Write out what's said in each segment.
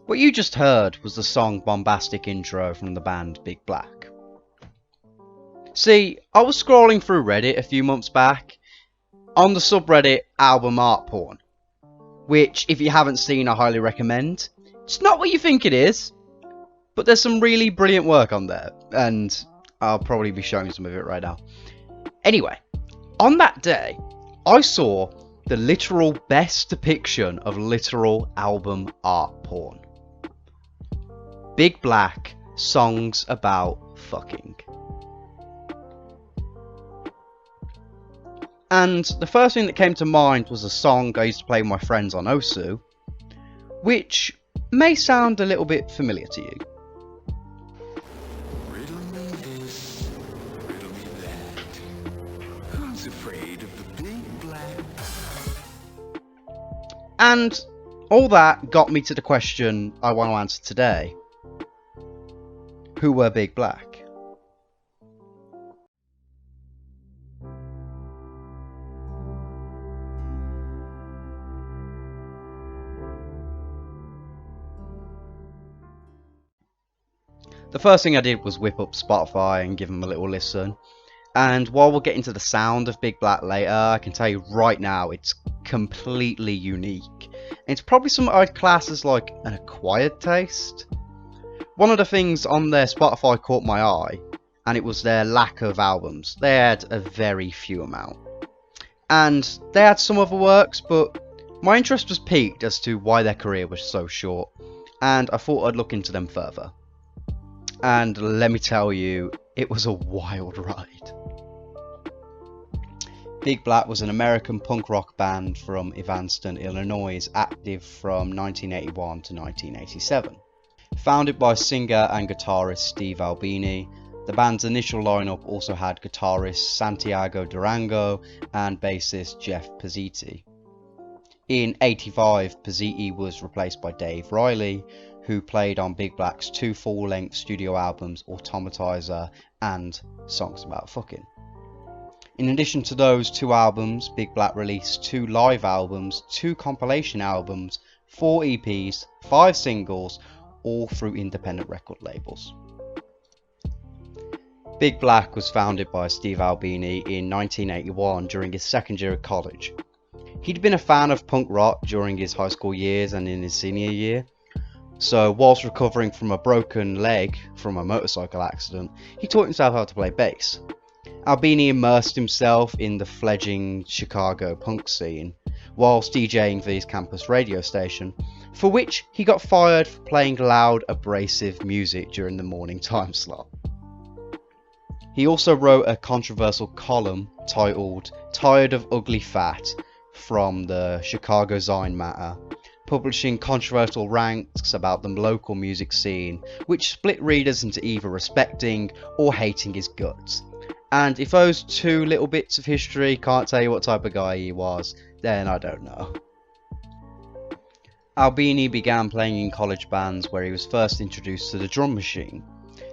What you just heard was the song Bombastic Intro from the band Big Black. See, I was scrolling through Reddit a few months back on the subreddit album art porn, which if you haven't seen I highly recommend. It's not what you think it is, but there's some really brilliant work on there, and I'll probably be showing some of it right now. Anyway, on that day, I saw the literal best depiction of literal album art porn. Big Black, songs about fucking. And the first thing that came to mind was a song I used to play with my friends on Osu, which may sound a little bit familiar to you. Riddle me this, riddle me that. Who's afraid of the big black? And all that got me to the question I want to answer today. Who were Big Black? The first thing I did was whip up Spotify and give them a little listen. And while we'll get into the sound of Big Black later, I can tell you right now it's completely unique. And it's probably something I'd class as like an acquired taste. One of the things on their Spotify caught my eye, and it was their lack of albums. They had a very few amount. And they had some other works, but my interest was piqued as to why their career was so short, and I thought I'd look into them further. And let me tell you, it was a wild ride. Big Black was an American punk rock band from Evanston, Illinois, active from 1981 to 1987. Founded by singer and guitarist Steve Albini, the band's initial lineup also had guitarist Santiago Durango and bassist Jeff Pezziti. In '85, Pezziti was replaced by Dave Riley, who played on Big Black's two full-length studio albums, Automatizer and Songs About Fucking. In addition to those two albums, Big Black released 2 live albums, 2 compilation albums, 4 EPs, 5 singles, all through independent record labels. Big Black was founded by Steve Albini in 1981 during his second year of college. He'd been a fan of punk rock during his high school years and in his senior year, so whilst recovering from a broken leg from a motorcycle accident, he taught himself how to play bass. Albini immersed himself in the fledgling Chicago punk scene, whilst DJing for his campus radio station, for which he got fired for playing loud, abrasive music during the morning time slot. He also wrote a controversial column titled "Tired of Ugly Fat" from the Chicago Zine Matter, publishing controversial rants about the local music scene, which split readers into either respecting or hating his guts. And if those 2 little bits of history can't tell you what type of guy he was, then I don't know. Albini began playing in college bands where he was first introduced to the drum machine.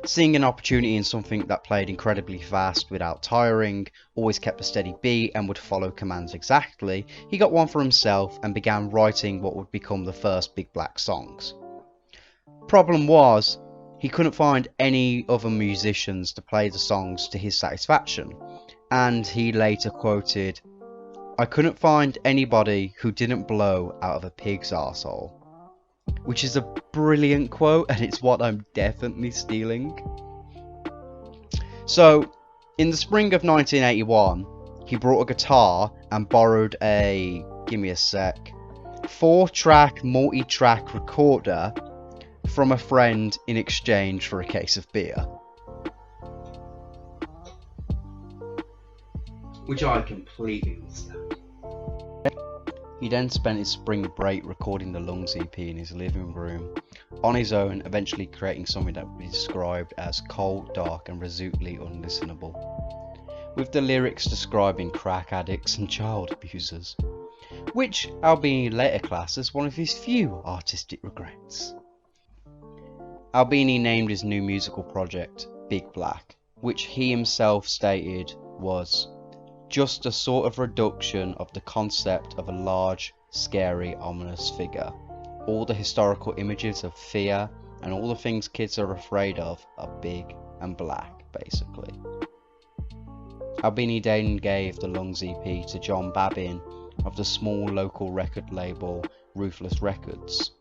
Seeing an opportunity in something that played incredibly fast without tiring, always kept a steady beat and would follow commands exactly, he got one for himself and began writing what would become the first Big Black songs. Problem was, he couldn't find any other musicians to play the songs to his satisfaction, and he later quoted, "I couldn't find anybody who didn't blow out of a pig's arsehole." Which is a brilliant quote, and it's what I'm definitely stealing. So, in the spring of 1981, he brought a guitar and borrowed a, give me a sec, 4-track multi-track recorder from a friend in exchange for a case of beer. Which I completely understand. He then spent his spring break recording the Lungs EP in his living room, on his own, eventually creating something that would be described as cold, dark and resolutely unlistenable, with the lyrics describing crack addicts and child abusers, which Albini later classed as one of his few artistic regrets. Albini named his new musical project Big Black, which he himself stated was just a sort of reduction of the concept of a large, scary, ominous figure, All the historical images of fear and all the things kids are afraid of are big and black, basically. Albini then gave the Lungs EP to John Babin of the small local record label Ruthless Records,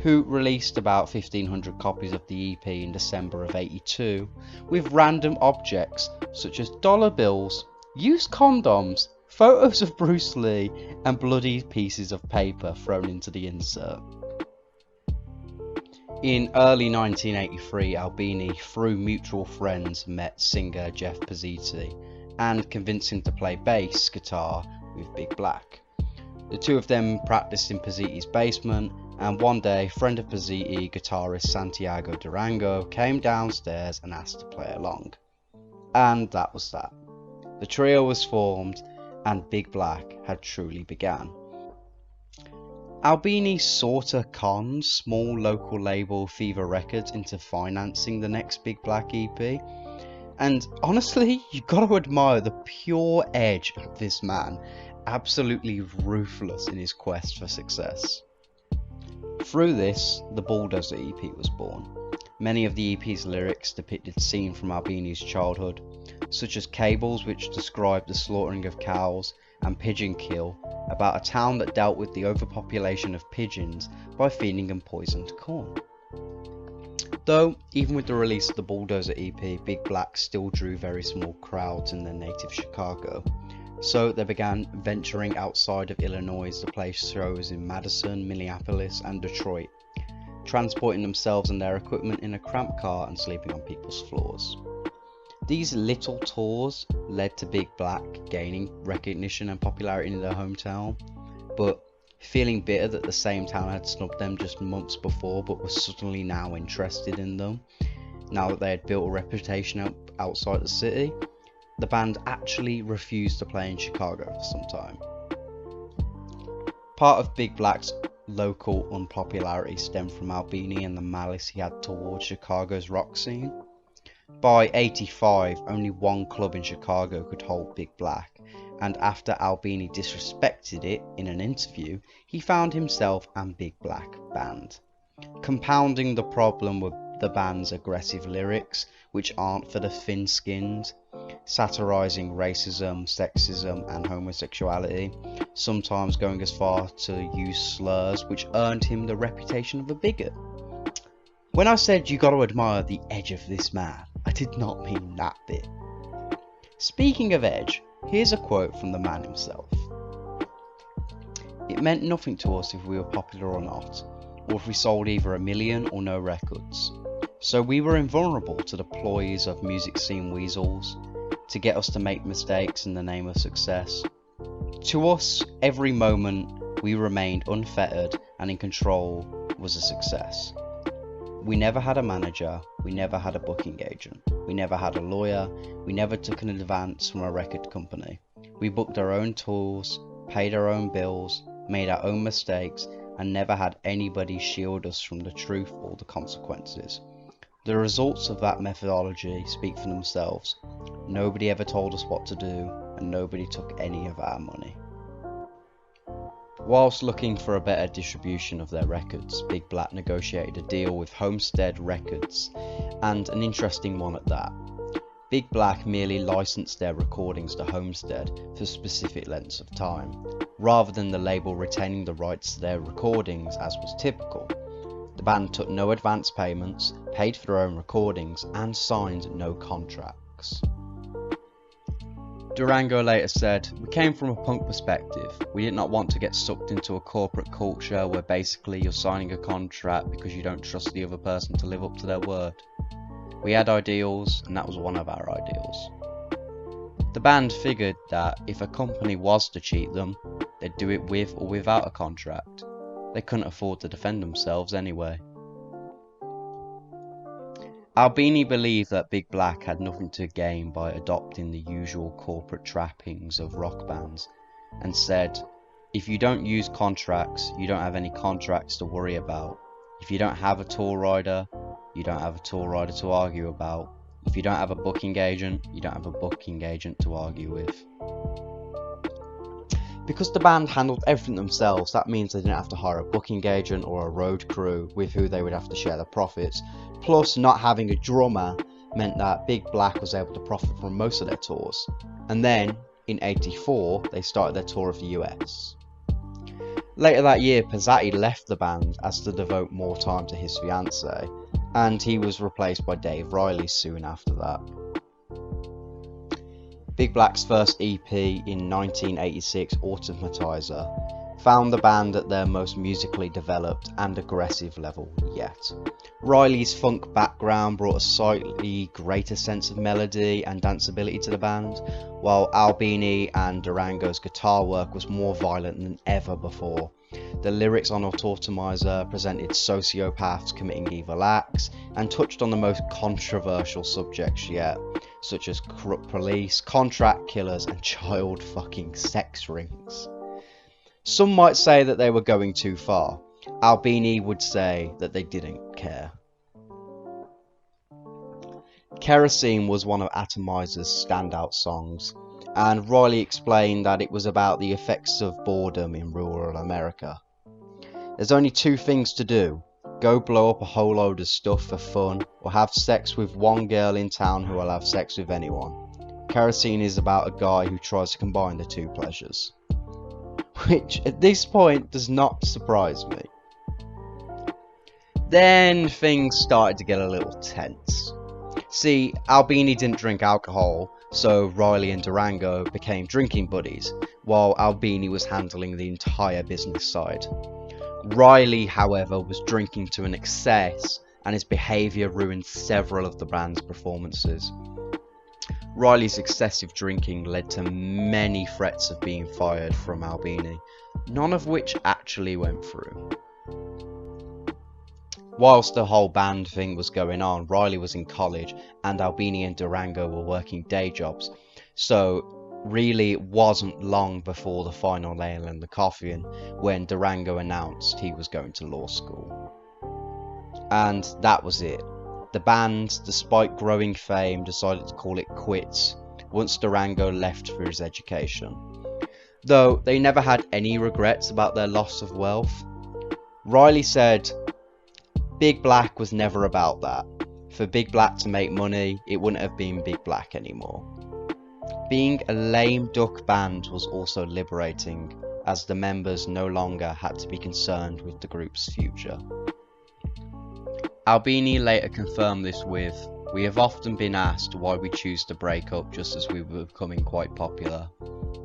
who released about 1,500 copies of the EP in December of '82 with random objects such as dollar bills, used condoms, photos of Bruce Lee and bloody pieces of paper thrown into the insert. In early 1983, Albini, through mutual friends, met singer Jeff Pezziti and convinced him to play bass guitar with Big Black. The two of them practiced in Pezziti's basement, and one day, friend of Pezziti, guitarist Santiago Durango, came downstairs and asked to play along. And that was that. The trio was formed, and Big Black had truly begun. Albini sorta conned small local label Fever Records into financing the next Big Black EP, and honestly, you gotta admire the pure edge of this man, absolutely ruthless in his quest for success. Through this, the Bulldozer EP was born. Many of the EP's lyrics depicted scenes from Albini's childhood, such as Cables, which described the slaughtering of cows, and Pigeon Kill, about a town that dealt with the overpopulation of pigeons by feeding them poisoned corn. Though, even with the release of the Bulldozer EP, Big Black still drew very small crowds in their native Chicago, so they began venturing outside of Illinois to play shows in Madison, Minneapolis and Detroit, transporting themselves and their equipment in a cramped car and sleeping on people's floors. These little tours led to Big Black gaining recognition and popularity in their hometown, but feeling bitter that the same town had snubbed them just months before but was suddenly now interested in them, now that they had built a reputation outside the city, the band actually refused to play in Chicago for some time. Part of Big Black's local unpopularity stemmed from Albini and the malice he had towards Chicago's rock scene. By '85, only one club in Chicago could hold Big Black, and after Albini disrespected it in an interview, he found himself and Big Black banned. Compounding the problem with the band's aggressive lyrics, which aren't for the thin-skinned, satirizing racism, sexism and homosexuality, sometimes going as far to use slurs, which earned him the reputation of a bigot. When I said you gotta admire the edge of this man, I did not mean that bit. Speaking of edge, here's a quote from the man himself. "It meant nothing to us if we were popular or not, or if we sold either a million or no records. So we were invulnerable to the ploys of music scene weasels, to get us to make mistakes in the name of success. To us, every moment we remained unfettered and in control was a success. We never had a manager, we never had a booking agent, we never had a lawyer, we never took an advance from a record company. We booked our own tours, paid our own bills, made our own mistakes, and never had anybody shield us from the truth or the consequences. The results of that methodology speak for themselves. Nobody ever told us what to do, and nobody took any of our money." Whilst looking for a better distribution of their records, Big Black negotiated a deal with Homestead Records, and an interesting one at that. Big Black merely licensed their recordings to Homestead for specific lengths of time, rather than the label retaining the rights to their recordings as was typical. The band took no advance payments, paid for their own recordings, and signed no contracts. Durango later said, "We came from a punk perspective. We did not want to get sucked into a corporate culture where basically you're signing a contract because you don't trust the other person to live up to their word. We had ideals, and that was one of our ideals." The band figured that if a company was to cheat them, they'd do it with or without a contract. They couldn't afford to defend themselves anyway. Albini believed that Big Black had nothing to gain by adopting the usual corporate trappings of rock bands, and said, "If you don't use contracts, you don't have any contracts to worry about. If you don't have a tour rider, you don't have a tour rider to argue about. If you don't have a booking agent, you don't have a booking agent to argue with." Because the band handled everything themselves, that means they didn't have to hire a booking agent or a road crew with who they would have to share the profits. Plus, not having a drummer meant that Big Black was able to profit from most of their tours. And then, in '84, they started their tour of the US. Later that year, Pezzati left the band as to devote more time to his fiancée, and he was replaced by Dave Riley soon after that. Big Black's first EP in 1986, Automatizer, found the band at their most musically developed and aggressive level yet. Riley's funk background brought a slightly greater sense of melody and danceability to the band, while Albini and Durango's guitar work was more violent than ever before. The lyrics on Autotomizer presented sociopaths committing evil acts and touched on the most controversial subjects yet, such as corrupt police, contract killers, and child fucking sex rings. Some might say that they were going too far. Albini would say that they didn't care. Kerosene was one of Atomizer's standout songs, and Riley explained that it was about the effects of boredom in rural America. There's only two things to do: go blow up a whole load of stuff for fun, or have sex with one girl in town who will have sex with anyone. Kerosene is about a guy who tries to combine the two pleasures. Which, at this point, does not surprise me. Then things started to get a little tense. See, Albini didn't drink alcohol, so Riley and Durango became drinking buddies, while Albini was handling the entire business side. Riley, however, was drinking to an excess, and his behaviour ruined several of the band's performances. Riley's excessive drinking led to many threats of being fired from Albini, none of which actually went through. Whilst the whole band thing was going on, Riley was in college and Albini and Durango were working day jobs, so really it wasn't long before the final nail in the coffin when Durango announced he was going to law school. And that was it. The band, despite growing fame, decided to call it quits once Durango left for his education. Though they never had any regrets about their loss of wealth. Riley said, Big Black was never about that. For Big Black to make money, it wouldn't have been Big Black anymore. Being a lame duck band was also liberating, as the members no longer had to be concerned with the group's future. Albini later confirmed this with, "We have often been asked why we choose to break up just as we were becoming quite popular.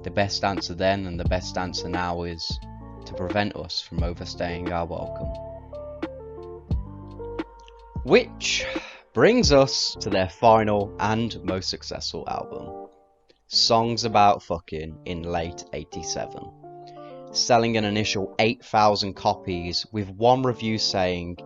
The best answer then and the best answer now is to prevent us from overstaying our welcome." Which brings us to their final and most successful album, Songs About Fucking, in late '87, selling an initial 8,000 copies, with one review saying,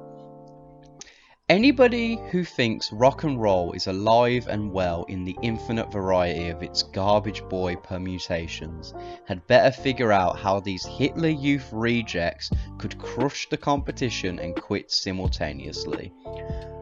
"Anybody who thinks rock and roll is alive and well in the infinite variety of its garbage boy permutations had better figure out how these Hitler Youth rejects could crush the competition and quit simultaneously.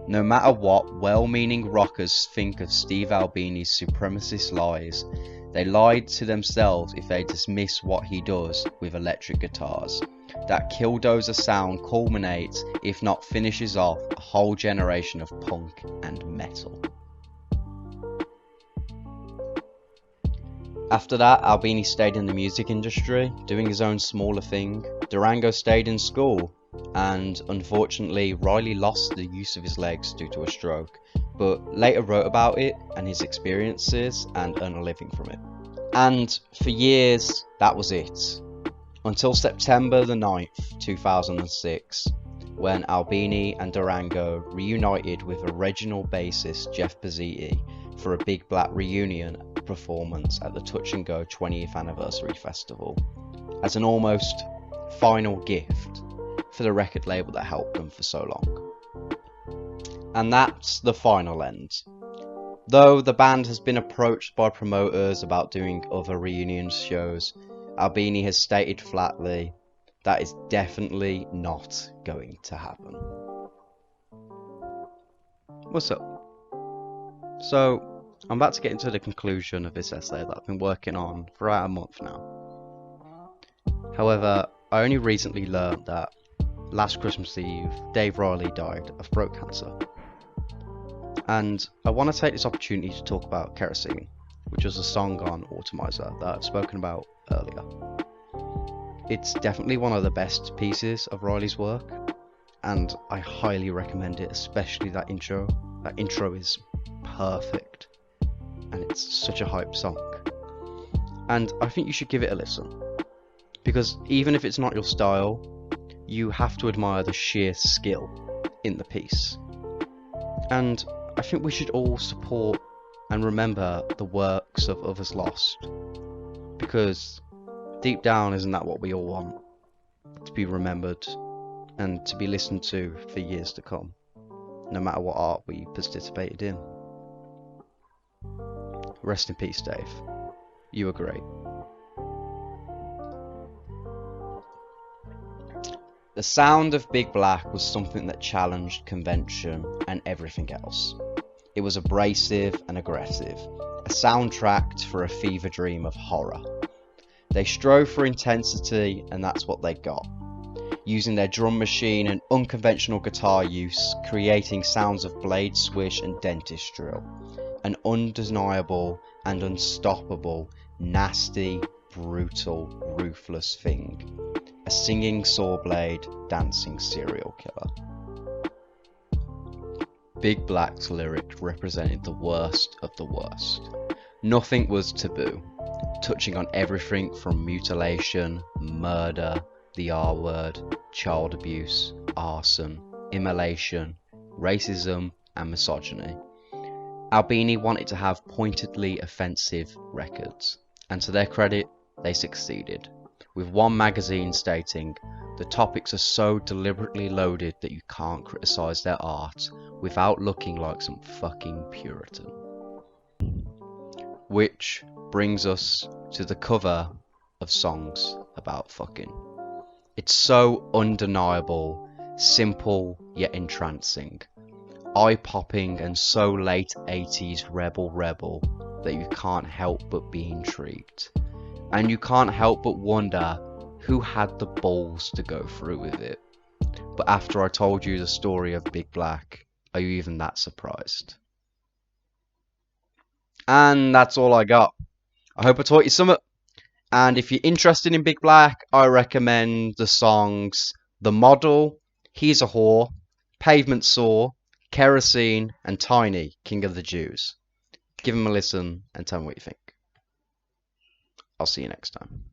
No matter what well-meaning rockers think of Steve Albini's supremacist lies, they lied to themselves if they dismiss what he does with electric guitars. That Killdozer sound culminates, if not finishes off, a whole generation of punk and metal." After that, Albini stayed in the music industry, doing his own smaller thing. Durango stayed in school, and unfortunately Riley lost the use of his legs due to a stroke, but later wrote about it and his experiences and earned a living from it. And for years, that was it. Until September the 9th, 2006, when Albini and Durango reunited with original bassist Jeff Pezzati for a Big Black reunion performance at the Touch and Go 20th Anniversary Festival, as an almost final gift for the record label that helped them for so long. And that's the final end. Though the band has been approached by promoters about doing other reunion shows, Albini has stated flatly that is definitely not going to happen. What's up? So, I'm about to get into the conclusion of this essay that I've been working on for about a month now. However, I only recently learned that last Christmas Eve, Dave Riley died of throat cancer. And I want to take this opportunity to talk about Kerosene, which was a song on Automizer that I've spoken about earlier. It's definitely one of the best pieces of Riley's work, and I highly recommend it, especially that intro. That intro is perfect, and it's such a hype song. And I think you should give it a listen, because even if it's not your style, you have to admire the sheer skill in the piece. And I think we should all support and remember the works of others lost, because deep down, isn't that what we all want? To be remembered and to be listened to for years to come, no matter what art we participated in. Rest in peace, Dave. You were great. The sound of Big Black was something that challenged convention and everything else. It was abrasive and aggressive, a soundtrack for a fever dream of horror. They strove for intensity, and that's what they got. Using their drum machine and unconventional guitar use, creating sounds of blade swish and dentist drill. An undeniable and unstoppable, nasty, brutal, ruthless thing. A singing saw blade, dancing serial killer. Big Black's lyrics represented the worst of the worst. Nothing was taboo, touching on everything from mutilation, murder, the R word, child abuse, arson, immolation, racism, and misogyny. Albini wanted to have pointedly offensive records, and to their credit, they succeeded, with one magazine stating, "The topics are so deliberately loaded that you can't criticise their art without looking like some fucking Puritan." Which brings us to the cover of Songs About Fucking. It's so undeniable, simple yet entrancing, eye-popping and so late 80s rebel that you can't help but be intrigued. And you can't help but wonder who had the balls to go through with it. But after I told you the story of Big Black, are you even that surprised? And that's all I got. I hope I taught you something. And if you're interested in Big Black, I recommend the songs The Model, He's a Whore, Pavement Saw, Kerosene, and Tiny, King of the Jews. Give them a listen and tell me what you think. I'll see you next time.